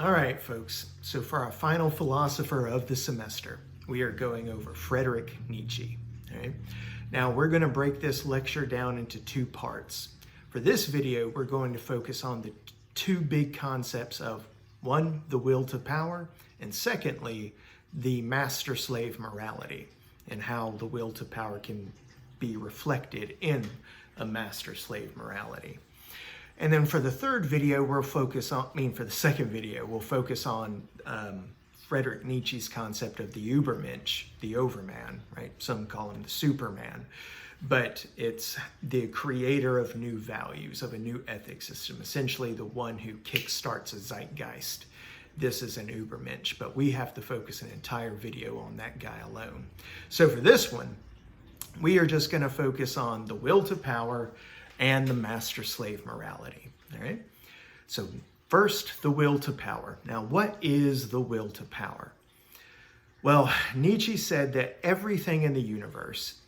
All right, folks. So for our final philosopher of the semester, we are going over Friedrich Nietzsche. All right. Now we're going to break this lecture down into two parts. For this video, we're going to focus on the two big concepts of one, the will to power, and secondly, the master-slave morality and how the will to power can be reflected in a master-slave morality. And then for the third video, for the second video, we'll focus on Friedrich Nietzsche's concept of the Übermensch, the overman, right? Some call him the Superman, but it's the creator of new values, of a new ethics system, essentially the one who kickstarts a zeitgeist. This is an Übermensch, but we have to focus an entire video on that guy alone. So for this one, we are just going to focus on the will to power and the master-slave morality, all right? So first, the will to power. Now, what is the will to power? Well, Nietzsche said that everything in the universe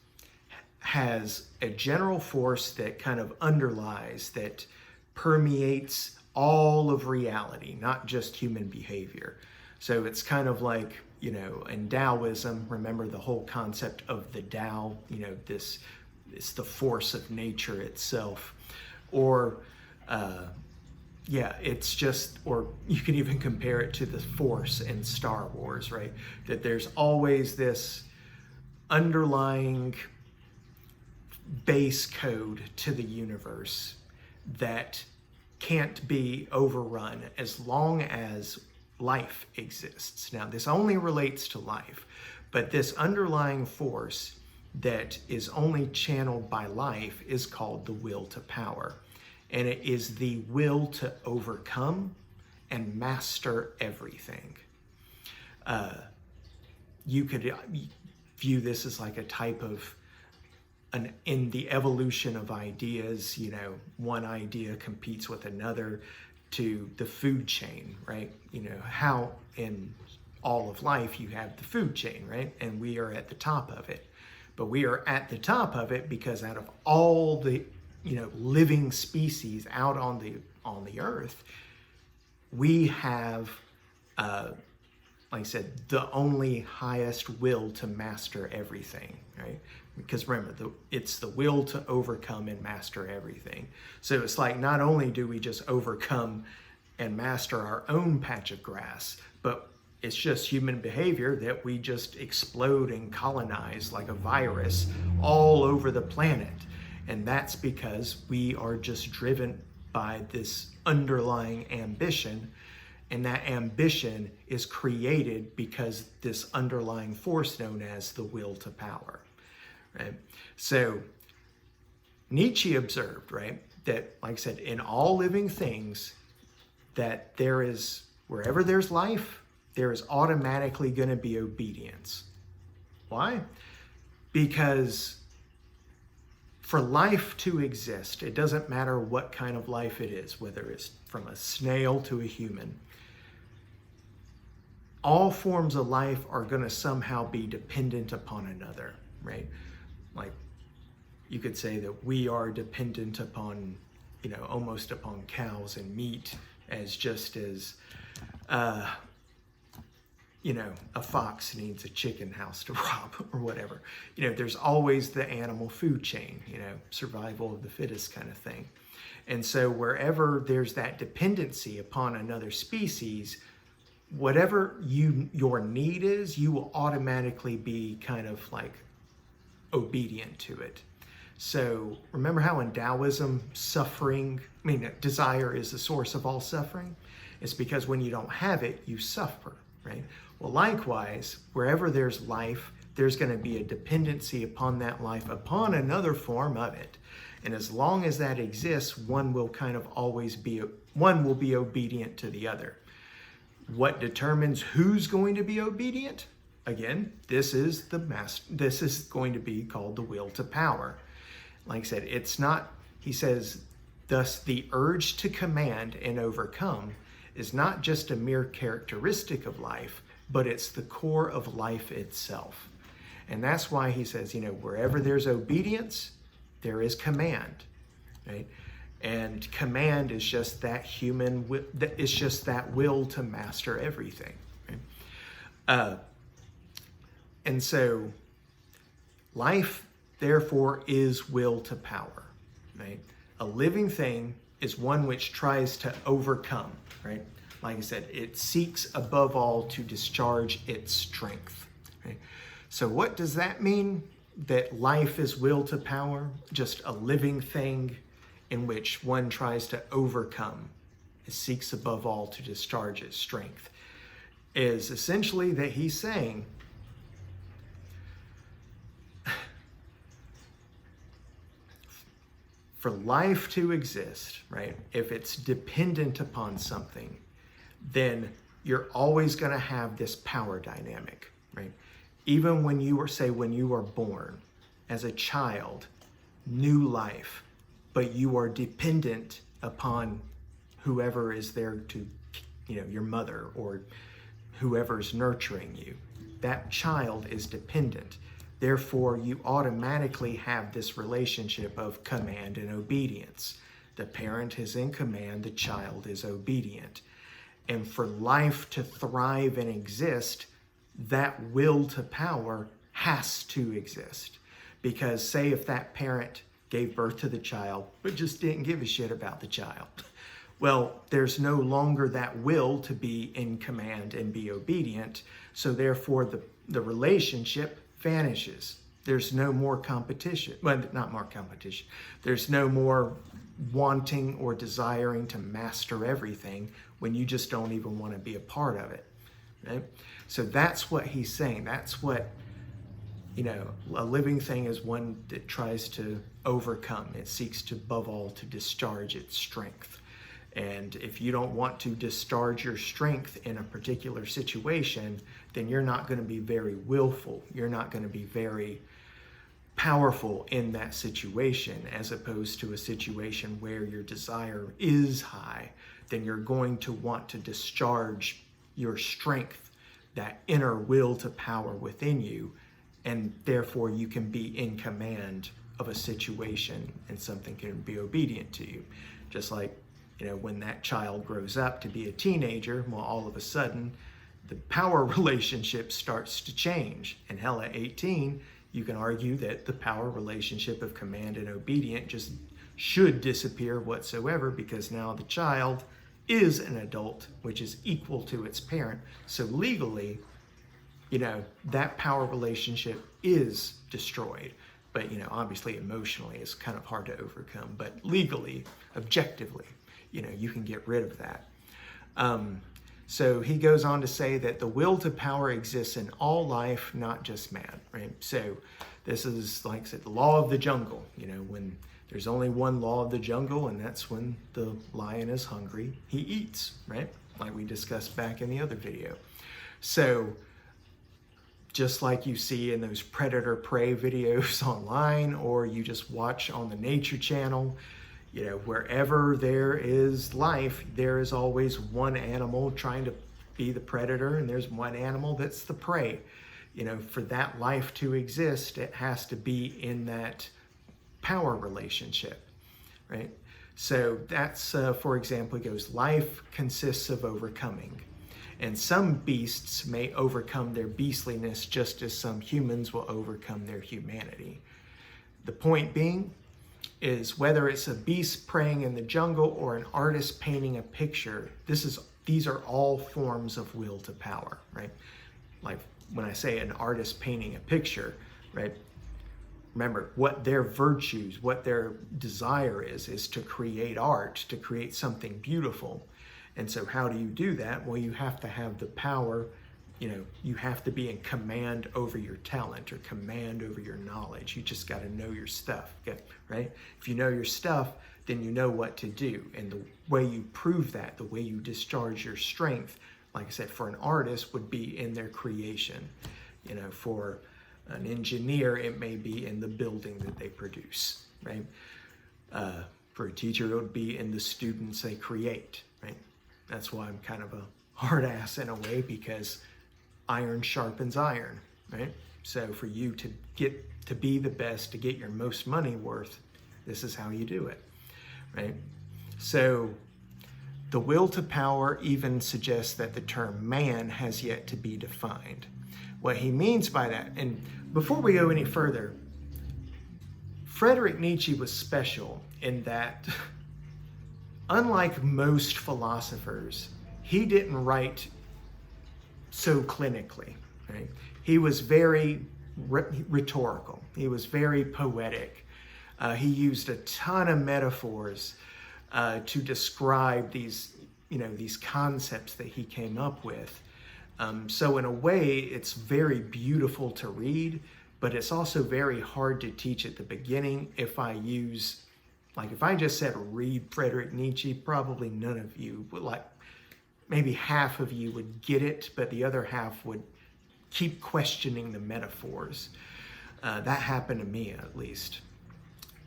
has a general force that kind of underlies, that permeates all of reality, not just human behavior. So it's kind of like, in Taoism, remember the whole concept of the Tao, it's the force of nature itself. Or, it's just, or you can even compare it to the Force in Star Wars, right? That there's always this underlying base code to the universe that can't be overrun as long as life exists. Now, this only relates to life, but this underlying force that is only channeled by life is called the will to power. And it is the will to overcome and master everything. You could view this as like a type of, in the evolution of ideas, one idea competes with another to the food chain, right? How in all of life you have the food chain, right? And we are at the top of it. But we are at the top of it because out of all the, living species out on the earth, we have, like I said, the only highest will to master everything, right? Because remember, it's the will to overcome and master everything. So it's like, not only do we just overcome and master our own patch of grass, but it's just human behavior that we just explode and colonize like a virus all over the planet. And that's because we are just driven by this underlying ambition. And that ambition is created because this underlying force known as the will to power, right? So Nietzsche observed, right, that, like I said, in all living things, that there is, wherever there's life, there is automatically going to be obedience. Why? Because for life to exist, it doesn't matter what kind of life it is, whether it's from a snail to a human. All forms of life are going to somehow be dependent upon another, right? Like you could say that we are dependent upon, almost upon cows and meat as just as, a fox needs a chicken house to rob or whatever. There's always the animal food chain, survival of the fittest kind of thing. And so wherever there's that dependency upon another species, whatever your need is, you will automatically be kind of like obedient to it. So remember how in Taoism, desire is the source of all suffering? It's because when you don't have it, you suffer, right? Well, likewise, wherever there's life, there's going to be a dependency upon that life, upon another form of it. And as long as that exists, one will be obedient to the other. What determines who's going to be obedient? Again, this is going to be called the will to power. Like I said, it's not, he says, thus the urge to command and overcome is not just a mere characteristic of life, but it's the core of life itself. And that's why he says, wherever there's obedience, there is command, right? And command is just that it's just that will to master everything. Right? And so life, therefore, is will to power. Right? A living thing is one which tries to overcome. Right? Like I said, it seeks above all to discharge its strength. Right? So what does that mean? That life is will to power, just a living thing in which one tries to overcome, it seeks above all to discharge its strength, is essentially that he's saying, for life to exist, right, if it's dependent upon something, then you're always going to have this power dynamic, right? Even when you are born as a child, new life, but you are dependent upon whoever is there to, your mother or whoever's nurturing you. That child is dependent. Therefore, you automatically have this relationship of command and obedience. The parent is in command, the child is obedient. And for life to thrive and exist, that will to power has to exist. Because say if that parent gave birth to the child, but just didn't give a shit about the child, well, there's no longer that will to be in command and be obedient. So therefore the relationship vanishes. There's no more competition. Well, not more competition. There's no more wanting or desiring to master everything when you just don't even want to be a part of it. Right? So that's what he's saying. That's what, a living thing is one that tries to overcome. It seeks to, above all, to discharge its strength. And if you don't want to discharge your strength in a particular situation, then you're not going to be very willful. You're not going to be very powerful in that situation, as opposed to a situation where your desire is high. Then you're going to want to discharge your strength, that inner will to power within you, and therefore you can be in command of a situation and something can be obedient to you. Just like, when that child grows up to be a teenager, well, all of a sudden the power relationship starts to change. And hell, at 18, you can argue that the power relationship of command and obedient just should disappear whatsoever, because now the child is an adult, which is equal to its parent. So legally, that power relationship is destroyed. But, obviously emotionally it's kind of hard to overcome. But legally, objectively, you can get rid of that. So he goes on to say that the will to power exists in all life, not just man, right? So this is, like I said, the law of the jungle. When there's only one law of the jungle, and that's when the lion is hungry, he eats, right? Like we discussed back in the other video. So just like you see in those predator-prey videos online, or you just watch on the Nature Channel, wherever there is life, there is always one animal trying to be the predator, and there's one animal that's the prey. For that life to exist, it has to be in that power relationship, right? So that's, for example, it goes, life consists of overcoming. And some beasts may overcome their beastliness just as some humans will overcome their humanity. The point being is, whether it's a beast preying in the jungle or an artist painting a picture, these are all forms of will to power, right? Like when I say an artist painting a picture, right? Remember, what their virtues, what their desire is to create art, to create something beautiful. And so how do you do that? Well, you have to have the power, you have to be in command over your talent or command over your knowledge. You just got to know your stuff, okay? Right? If you know your stuff, then you know what to do. And the way you prove that, the way you discharge your strength, like I said, for an artist would be in their creation. For an engineer, it may be in the building that they produce, right? For a teacher, it would be in the students they create, right? That's why I'm kind of a hard ass in a way, because iron sharpens iron, right? So for you to get to be the best, to get your most money worth, this is how you do it, right? So the will to power even suggests that the term man has yet to be defined. What he means by that, and before we go any further, Friedrich Nietzsche was special in that, unlike most philosophers, he didn't write so clinically, right? He was very rhetorical. He was very poetic. He used a ton of metaphors to describe these concepts that he came up with. So in a way, it's very beautiful to read, but it's also very hard to teach at the beginning. If I just said read Friedrich Nietzsche, probably none of you would, maybe half of you would get it, but the other half would keep questioning the metaphors. That happened to me, at least.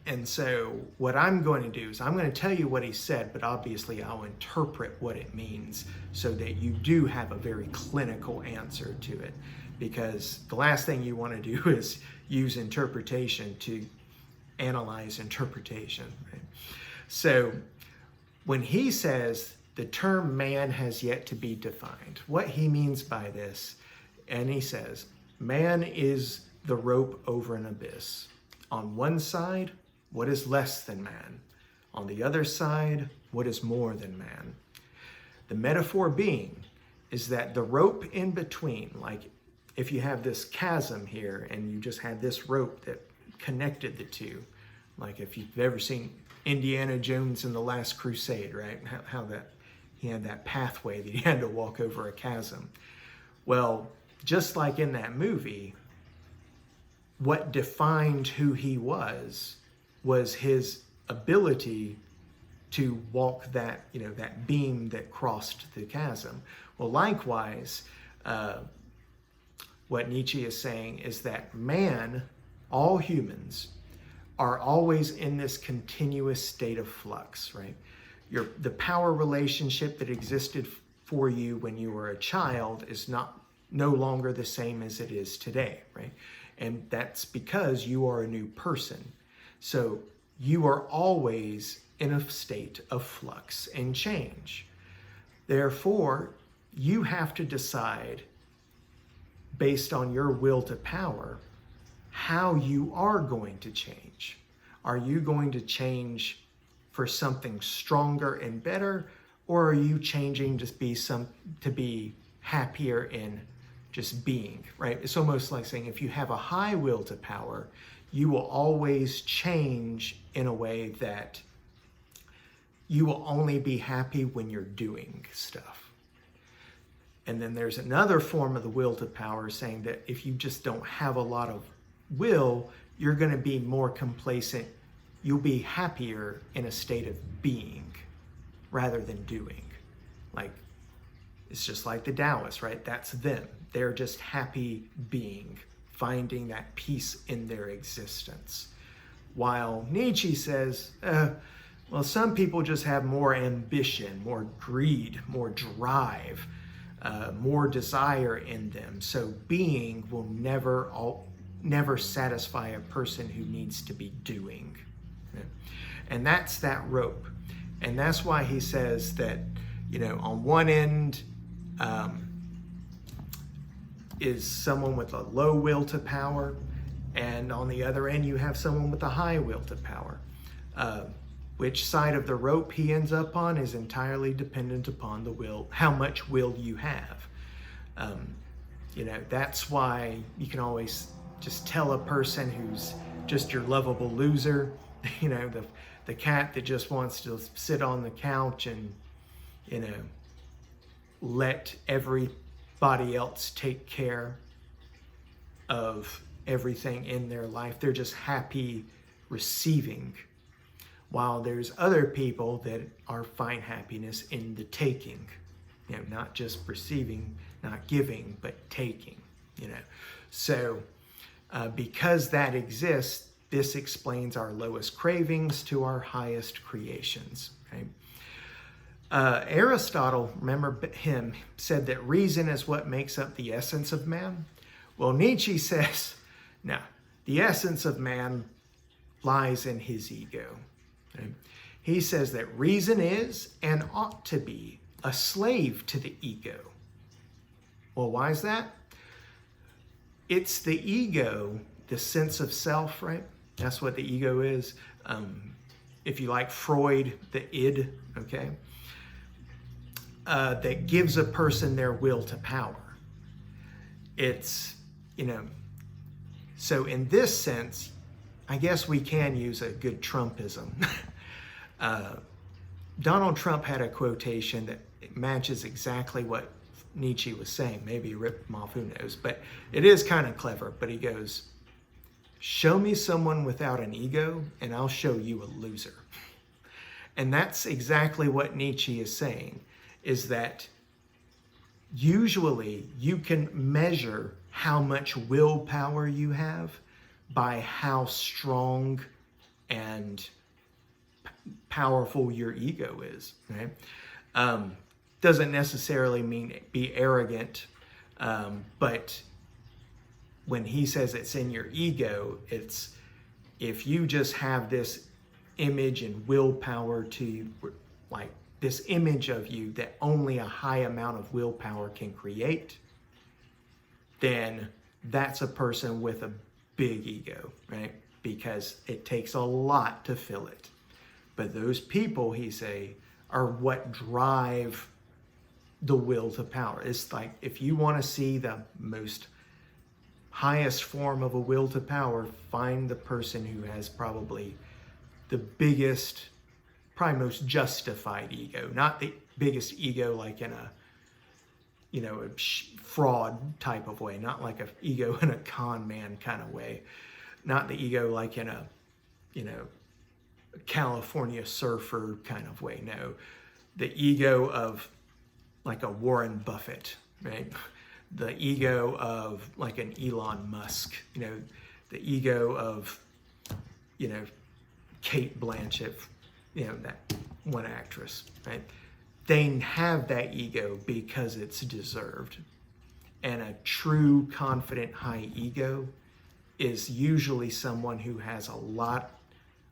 And so what I'm going to do is I'm going to tell you what he said, but obviously I'll interpret what it means so that you do have a very clinical answer to it. Because the last thing you want to do is use interpretation to analyze interpretation. Right? So when he says the term man has yet to be defined, what he means by this, and he says, man is the rope over an abyss. On one side, what is less than man? On the other side, what is more than man? The metaphor being is that the rope in between, like if you have this chasm here and you just had this rope that connected the two, like if you've ever seen Indiana Jones in The Last Crusade, right? How that he had that pathway that he had to walk over a chasm. Well, just like in that movie, what defined who he was his ability to walk that, that beam that crossed the chasm. Well, likewise, what Nietzsche is saying is that man, all humans, are always in this continuous state of flux, right? The power relationship that existed for you when you were a child is no longer the same as it is today, right? And that's because you are a new person. So you are always in a state of flux and change. Therefore, you have to decide, based on your will to power, how you are going to change. Are you going to change for something stronger and better, or are you changing to be happier in just being, right? It's almost like saying if you have a high will to power, you will always change in a way that you will only be happy when you're doing stuff. And then there's another form of the will to power saying that if you just don't have a lot of will, you're going to be more complacent. You'll be happier in a state of being rather than doing. Like, it's just like the Taoists, right? That's them. They're just happy being, finding that peace in their existence. While Nietzsche says, well, some people just have more ambition, more greed, more drive, more desire in them. So being will never satisfy a person who needs to be doing. And that's that rope. And that's why he says that, on one end is someone with a low will to power, and on the other end you have someone with a high will to power. Which side of the rope he ends up on is entirely dependent upon the will, how much will you have. That's why you can always just tell a person who's just your lovable loser, the cat that just wants to sit on the couch and, let everybody else take care of everything in their life. They're just happy receiving. While there's other people that find happiness in the taking, not just receiving, not giving, but taking, So because that exists, this explains our lowest cravings to our highest creations, right? Aristotle, remember him, said that reason is what makes up the essence of man. Well, Nietzsche says, no, the essence of man lies in his ego. Right? he says that reason is and ought to be a slave to the ego. Well, why is that? It's the ego, the sense of self, right? That's what the ego is. If you like Freud, the id, okay? That gives a person their will to power. It's, so in this sense, I guess we can use a good Trumpism. Donald Trump had a quotation that matches exactly what Nietzsche was saying. Maybe he ripped him off, who knows, but it is kind of clever. But he goes, show me someone without an ego and I'll show you a loser. And that's exactly what Nietzsche is saying, is that usually you can measure how much willpower you have by how strong and powerful your ego is, right? Doesn't necessarily mean be arrogant, but when he says it's in your ego, it's if you just have this image and willpower to, like this image of you that only a high amount of willpower can create, then that's a person with a big ego, right? Because it takes a lot to fill it. But those people, he say, are what drive the will to power. It's like, if you want to see the most highest form of a will to power, find the person who has probably the biggest, probably most justified ego. Not the biggest ego like in a, a fraud type of way. Not like an ego in a con man kind of way. Not the ego like in a, California surfer kind of way. No, the ego of like a Warren Buffett, right? The ego of like an Elon Musk, the ego of, Kate Blanchett, that one actress, right? They have that ego because it's deserved. And a true, confident, high ego is usually someone who has a lot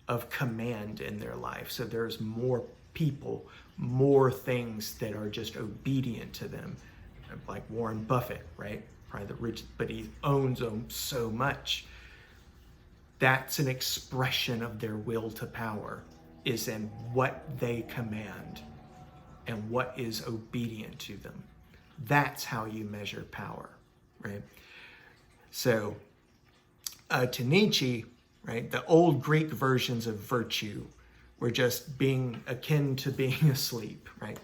of command in their life. So there's more people, more things that are just obedient to them. Like Warren Buffett, right? Probably the richest, but he owns them so much. That's an expression of their will to power, is in what they command and what is obedient to them. That's how you measure power, right? So to Nietzsche, right, the old Greek versions of virtue were just being akin to being asleep, right?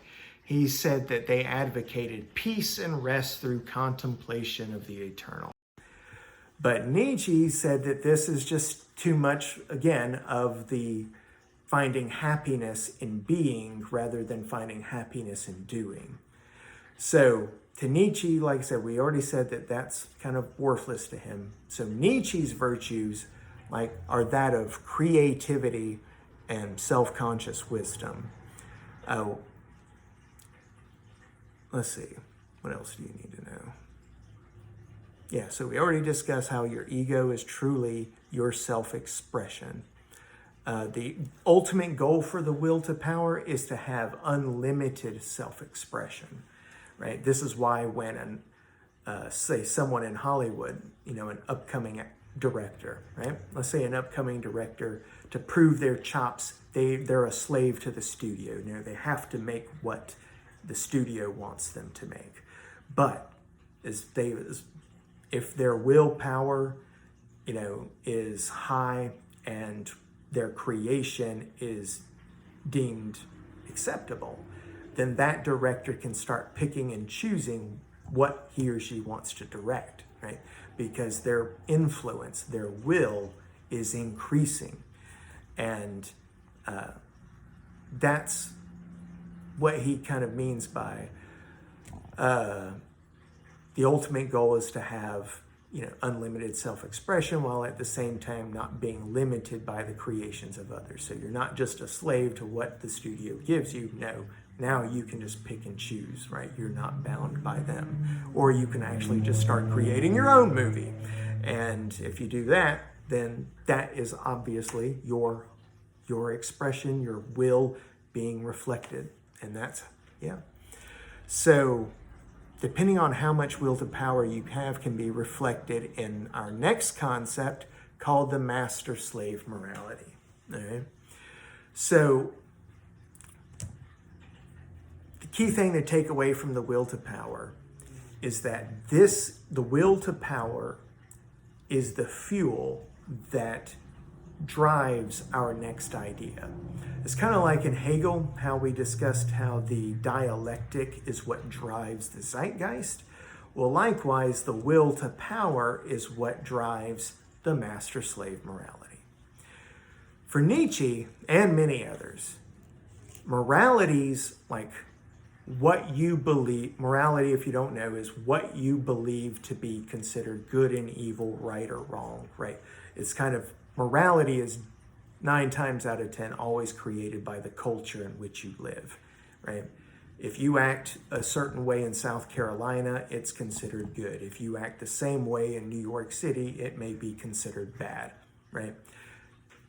He said that they advocated peace and rest through contemplation of the eternal. But Nietzsche said that this is just too much, again, of the finding happiness in being rather than finding happiness in doing. So to Nietzsche, like I said, we already said that that's kind of worthless to him. So Nietzsche's virtues are that of creativity and self-conscious wisdom. Let's see, what else do you need to know? Yeah, so we already discussed how your ego is truly your self-expression. The ultimate goal for the will to power is to have unlimited self-expression, right? This is why when, say, someone in Hollywood, an upcoming director, right? Let's say an upcoming director, to prove their chops, they're a slave to the studio. They have to make what the studio wants them to make. But if their willpower, is high and their creation is deemed acceptable, then that director can start picking and choosing what he or she wants to direct, right? Because their influence, their will is increasing. And that's what he kind of means by the ultimate goal is to have, unlimited self-expression while at the same time not being limited by the creations of others. So you're not just a slave to what the studio gives you. No, now you can just pick and choose, right? You're not bound by them. Or you can actually just start creating your own movie. And if you do that, then that is obviously your your expression, your will being reflected. And that's, yeah. So depending on how much will to power you have can be reflected in our next concept called the master-slave morality. All right? So the key thing to take away from the will to power is that the will to power is the fuel that drives our next idea. It's kind of like in Hegel, how we discussed how the dialectic is what drives the zeitgeist. Well, likewise, the will to power is what drives the master-slave morality. For Nietzsche and many others, moralities like what you believe, morality, if you don't know, is what you believe to be considered good and evil, right or wrong, right? It's kind of, morality is 9 times out of 10 always created by the culture in which you live, right? If you act a certain way in South Carolina, it's considered good. If you act the same way in New York City, it may be considered bad, right?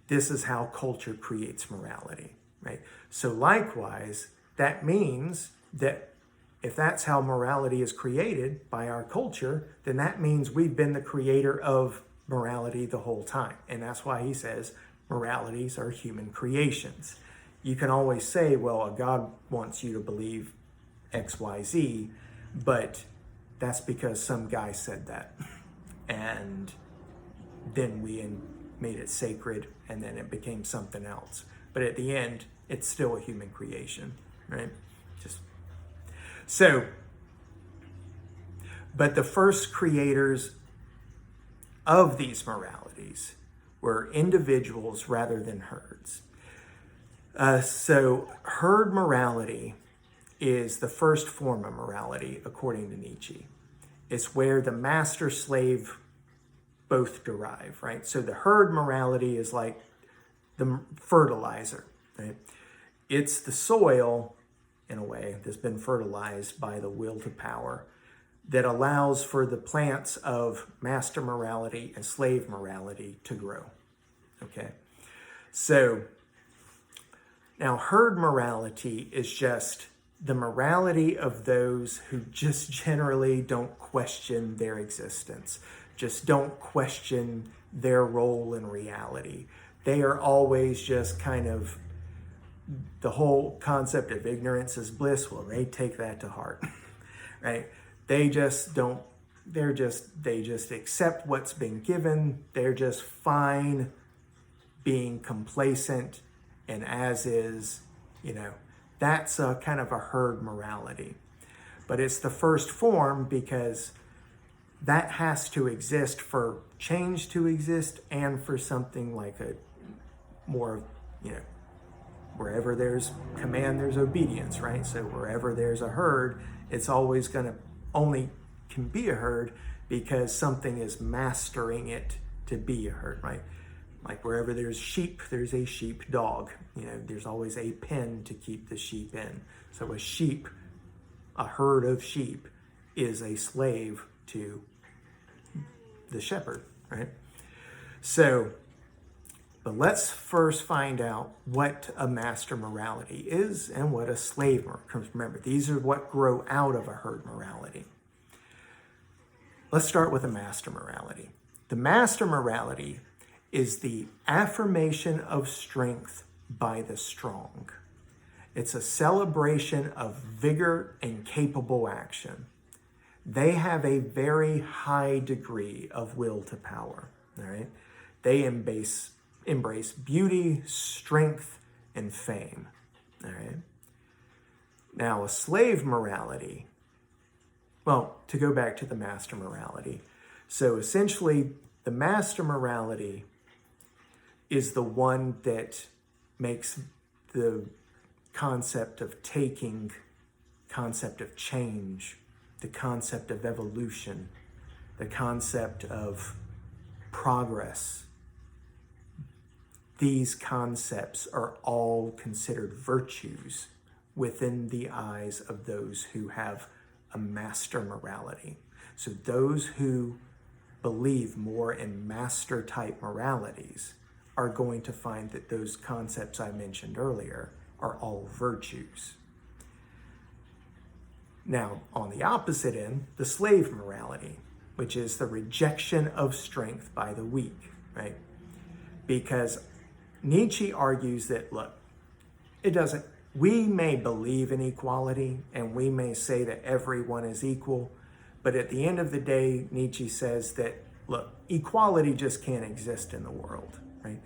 This is how culture creates morality, right? So likewise, that means that if that's how morality is created by our culture, then that means we've been the creator of morality the whole time. And that's why he says moralities are human creations. You can always say, well, God wants you to believe X, Y, Z, but that's because some guy said that. And then we made it sacred, and then it became something else. But at the end, it's still a human creation, right? But the first creators of these moralities were individuals rather than herds. So herd morality is the first form of morality, according to Nietzsche. It's where the master-slave both derive, right? So the herd morality is like the fertilizer, right? It's the soil, in a way, that's been fertilized by the will to power that allows for the plants of master morality and slave morality to grow, okay? So now herd morality is just the morality of those who just generally don't question their existence, just don't question their role in reality. They are always just kind of, the whole concept of ignorance is bliss, well, they take that to heart, right? They just don't, they just accept what's been given. They're just fine being complacent and as is, that's a kind of a herd morality. But it's the first form because that has to exist for change to exist and for something like a more, wherever there's command, there's obedience, right? So wherever there's a herd, it's always only can be a herd because something is mastering it to be a herd, right? Like wherever there's sheep, there's a sheep dog. There's always a pen to keep the sheep in. So a herd of sheep is a slave to the shepherd, right? But let's first find out what a master morality is and what a slave morality. Because remember, these are what grow out of a herd morality. Let's start with a master morality. The master morality is the affirmation of strength by the strong. It's a celebration of vigor and capable action. They have a very high degree of will to power, all right? They embrace beauty, strength, and fame, all right? Now, a slave morality, well, to go back to the master morality. So essentially, the master morality is the one that makes the concept of taking, concept of change, the concept of evolution, the concept of progress. These concepts are all considered virtues within the eyes of those who have a master morality. So those who believe more in master type moralities are going to find that those concepts I mentioned earlier are all virtues. Now, on the opposite end, the slave morality, which is the rejection of strength by the weak, right? Because Nietzsche argues that, look, we may believe in equality and we may say that everyone is equal, but at the end of the day, Nietzsche says that, look, equality just can't exist in the world, right?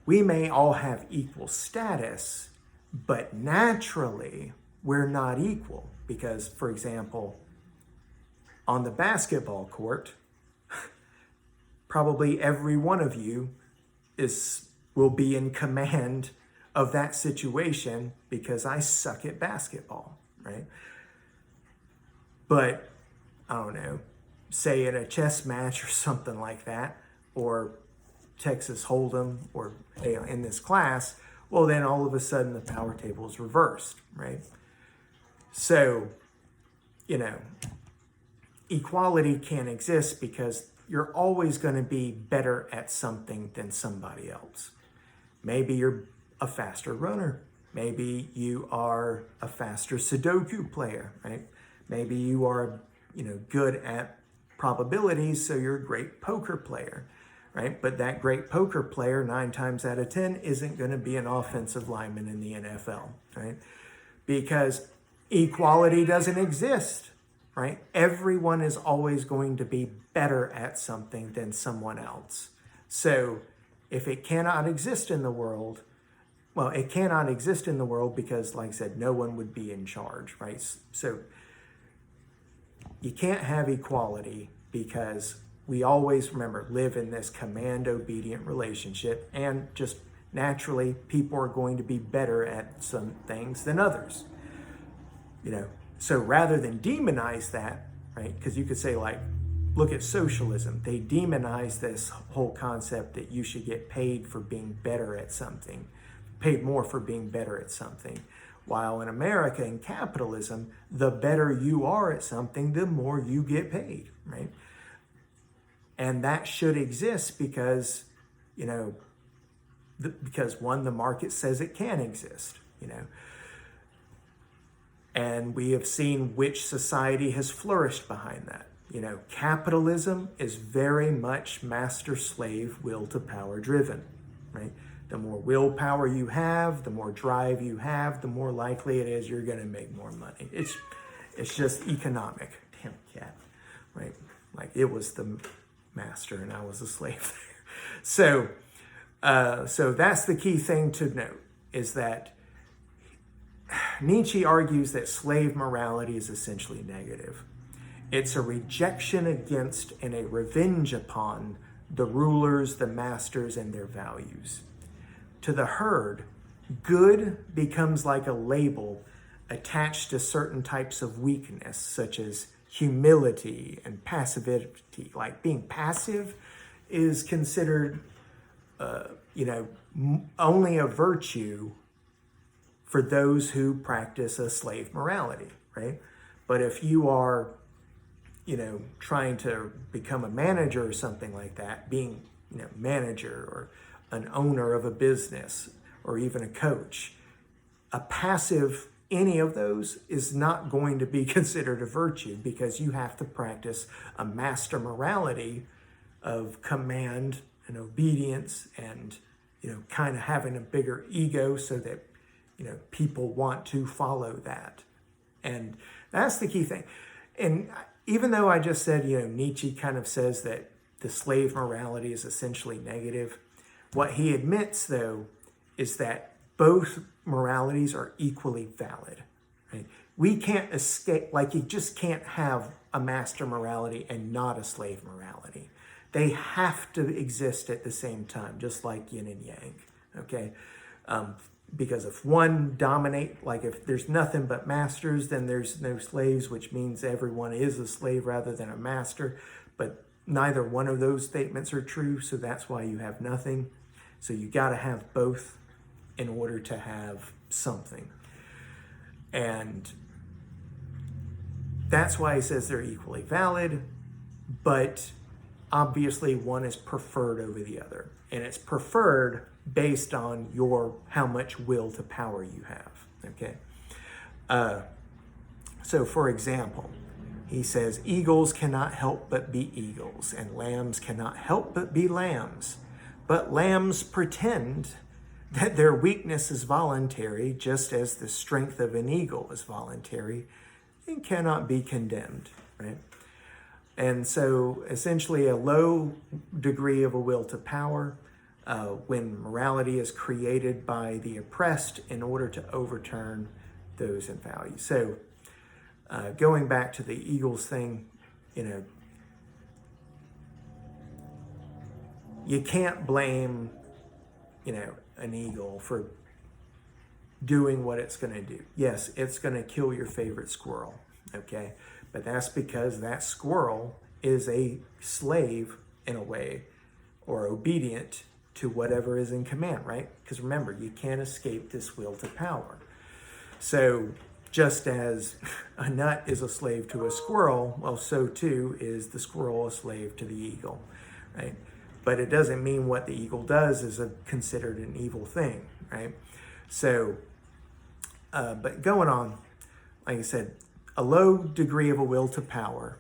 We may all have equal status, but naturally we're not equal because, for example, on the basketball court, probably every one of you will be in command of that situation because I suck at basketball, right? But, I don't know, say in a chess match or something like that, or Texas Hold'em, or in this class, well, then all of a sudden the power table is reversed, right? So, equality can't exist because you're always going to be better at something than somebody else. Maybe you're a faster runner. Maybe you are a faster Sudoku player, right? Maybe you are, good at probabilities, so you're a great poker player, right? But that great poker player, 9 times out of 10, isn't going to be an offensive lineman in the NFL, right? Because equality doesn't exist, right? Everyone is always going to be better at something than someone else. So if it cannot exist in the world, well, it cannot exist in the world because, like I said, no one would be in charge, right? So you can't have equality because we always, remember, live in this command-obedient relationship, and just naturally, people are going to be better at some things than others. So rather than demonize that, right? Because you could say, like, look at socialism. They demonize this whole concept that you should get paid for being better at something, paid more for being better at something. While in America, in capitalism, the better you are at something, the more you get paid, right? And that should exist because, because one, the market says it can exist, And we have seen which society has flourished behind that. Capitalism is very much master-slave, will-to-power driven, right? The more willpower you have, the more drive you have, the more likely it is you're going to make more money. It's just economic. Damn cat, right? Like it was the master and I was a slave. So that's the key thing to note, is that Nietzsche argues that slave morality is essentially negative. It's a rejection against and a revenge upon the rulers, the masters, and their values. To the herd, good becomes like a label attached to certain types of weakness, such as humility and passivity. Like being passive is considered, only a virtue for those who practice a slave morality, right? But if you are, trying to become a manager or something like that, being, manager or an owner of a business or even a coach, a passive, any of those is not going to be considered a virtue because you have to practice a master morality of command and obedience and, kind of having a bigger ego so that, people want to follow that. And that's the key thing. And even though I just said, Nietzsche kind of says that the slave morality is essentially negative, what he admits, though, is that both moralities are equally valid. Right? We can't escape, like you just can't have a master morality and not a slave morality. They have to exist at the same time, just like yin and yang, okay? Because if one dominate, like if there's nothing but masters, then there's no slaves, which means everyone is a slave rather than a master. But neither one of those statements are true, so that's why you have nothing. So you got to have both in order to have something. And that's why he says they're equally valid, but obviously one is preferred over the other. and it's preferred based on how much will to power you have. Okay. So for example, he says, eagles cannot help but be eagles, and lambs cannot help but be lambs. But lambs pretend that their weakness is voluntary, just as the strength of an eagle is voluntary and cannot be condemned, right? And so essentially a low degree of a will to power when morality is created by the oppressed in order to overturn those in value. So going back to the eagles thing, you can't blame, an eagle for doing what it's going to do. Yes, it's going to kill your favorite squirrel, okay? But that's because that squirrel is a slave in a way, or obedient to whatever is in command, right? Because remember, you can't escape this will to power. So just as a nut is a slave to a squirrel, well, so too is the squirrel a slave to the eagle, right? But it doesn't mean what the eagle does is considered an evil thing, right? So, but going on, like I said, a low degree of a will to power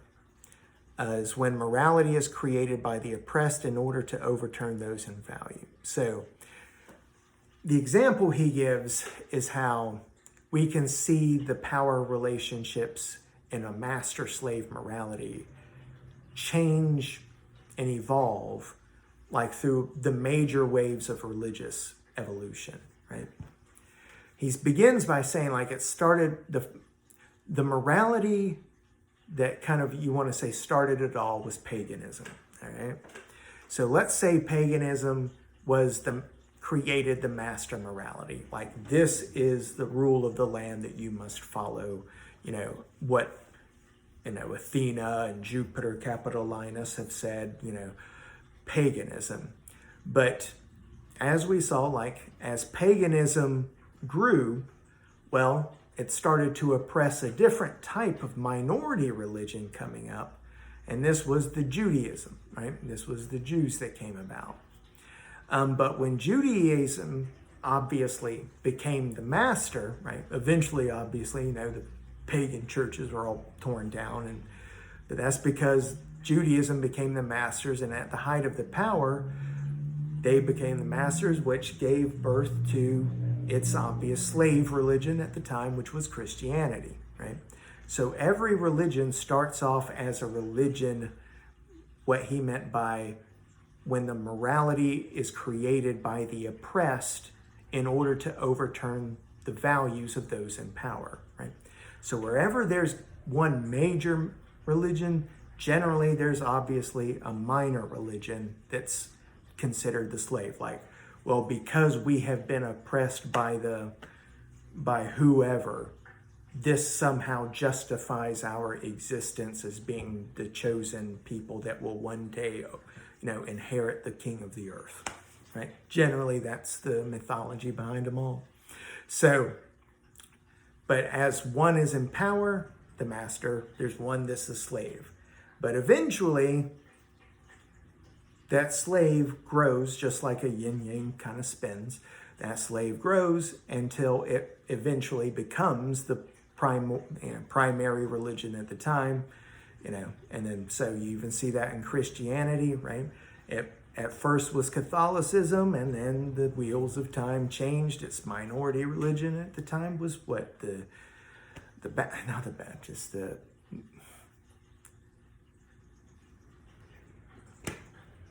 is when morality is created by the oppressed in order to overturn those in value. So the example he gives is how we can see the power relationships in a master-slave morality change and evolve like through the major waves of religious evolution, right? He begins by saying like it started, the morality that kind of, you want to say started it all was paganism, all right? So let's say paganism created the master morality. Like this is the rule of the land that you must follow, what, Athena and Jupiter Capitolinus have said, paganism. But as we saw, like as paganism grew, well, it started to oppress a different type of minority religion coming up. And this was the Judaism, right? This was the Jews that came about. But when Judaism obviously became the master, right? Eventually, obviously, the pagan churches were all torn down. But that's because Judaism became the masters, and at the height of the power, they became the masters, which gave birth to its obvious slave religion at the time, which was Christianity, right? So every religion starts off as a religion, what he meant by when the morality is created by the oppressed in order to overturn the values of those in power, right? So wherever there's one major religion, generally there's obviously a minor religion that's considered the slave. Like, well, because we have been oppressed by whoever, this somehow justifies our existence as being the chosen people that will one day, inherit the king of the earth, right? Generally, that's the mythology behind them all. So, but as one is in power, the master, there's one that's a slave. But eventually, that slave grows just like a yin-yang kind of spins. That slave grows until it eventually becomes the primary religion at the time, and then so you even see that in Christianity, right? It at first was Catholicism, and then the wheels of time changed. Its minority religion at the time was what not the Baptist,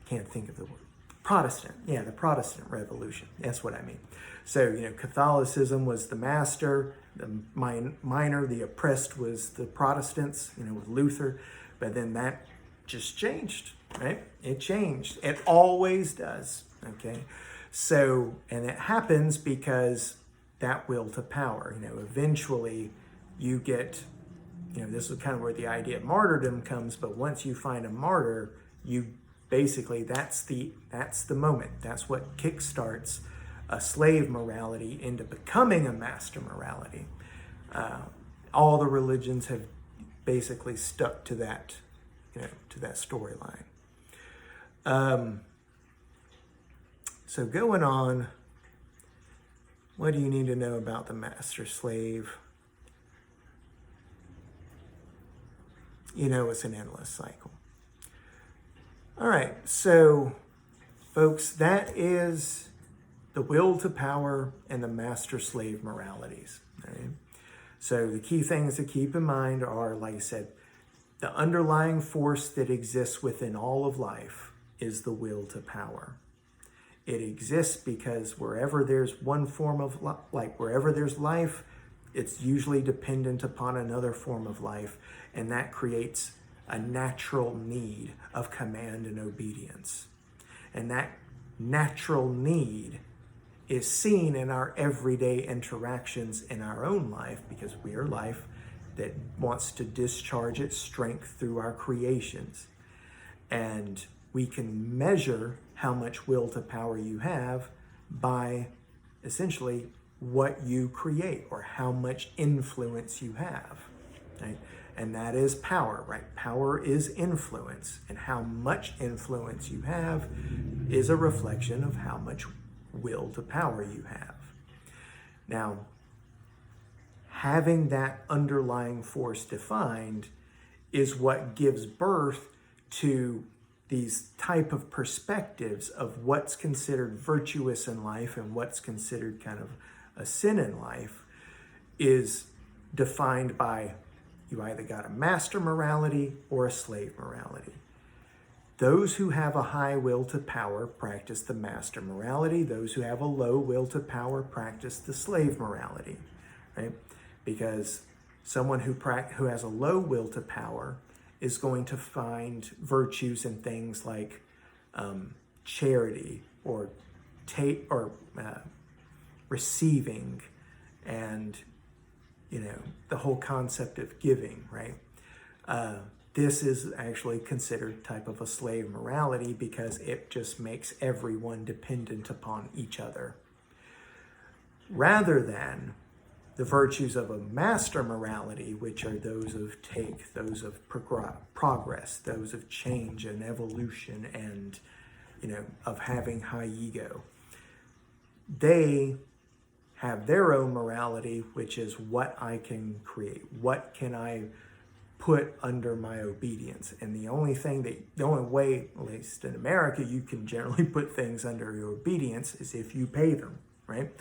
can't think of the word. Protestant. Yeah, the Protestant Revolution. That's what I mean. So, Catholicism was the master, the minor, the oppressed was the Protestants, with Luther. But then that just changed, right? It changed. It always does, okay? So, and it happens because that will to power, eventually you get, this is kind of where the idea of martyrdom comes, but once you find a martyr, basically, that's the moment. That's what kickstarts a slave morality into becoming a master morality. All the religions have basically stuck to that, to that storyline. So going on, what do you need to know about the master-slave? You know it's an endless cycle. All right, so folks, that is the will to power and the master-slave moralities. Right? So the key things to keep in mind are, like I said, the underlying force that exists within all of life is the will to power. It exists because wherever there's one form of wherever there's life, it's usually dependent upon another form of life, and that creates a natural need of command and obedience. And that natural need is seen in our everyday interactions in our own life, because we are life that wants to discharge its strength through our creations. And we can measure how much will to power you have by essentially what you create, or how much influence you have, right? And that is power, right? Power is influence, and how much influence you have is a reflection of how much will to power you have. Now, having that underlying force defined is what gives birth to these type of perspectives of what's considered virtuous in life and what's considered kind of a sin in life, is defined by, you either got a master morality or a slave morality. Those who have a high will to power practice the master morality. Those who have a low will to power practice the slave morality, right? Because someone who has a low will to power is going to find virtues in things like charity, or receiving, and the whole concept of giving, right? This is actually considered type of a slave morality because it just makes everyone dependent upon each other, rather than the virtues of a master morality, which are those of those of progress, those of change and evolution, and of having high ego. They have their own morality, which is what I can create, what can I put under my obedience. And the only way, at least in America, you can generally put things under your obedience is if you pay them, right?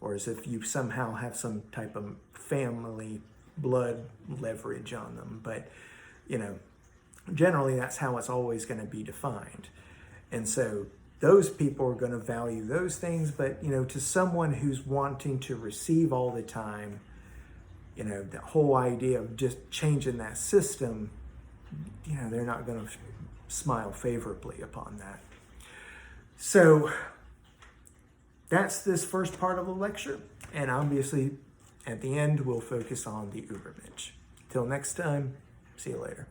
Or as if you somehow have some type of family blood leverage on them. But, generally that's how it's always going to be defined. And so those people are going to value those things. But, to someone who's wanting to receive all the time, the whole idea of just changing that system, they're not going to smile favorably upon that. So that's this first part of the lecture. And obviously, at the end, we'll focus on the Übermensch. Till next time, see you later.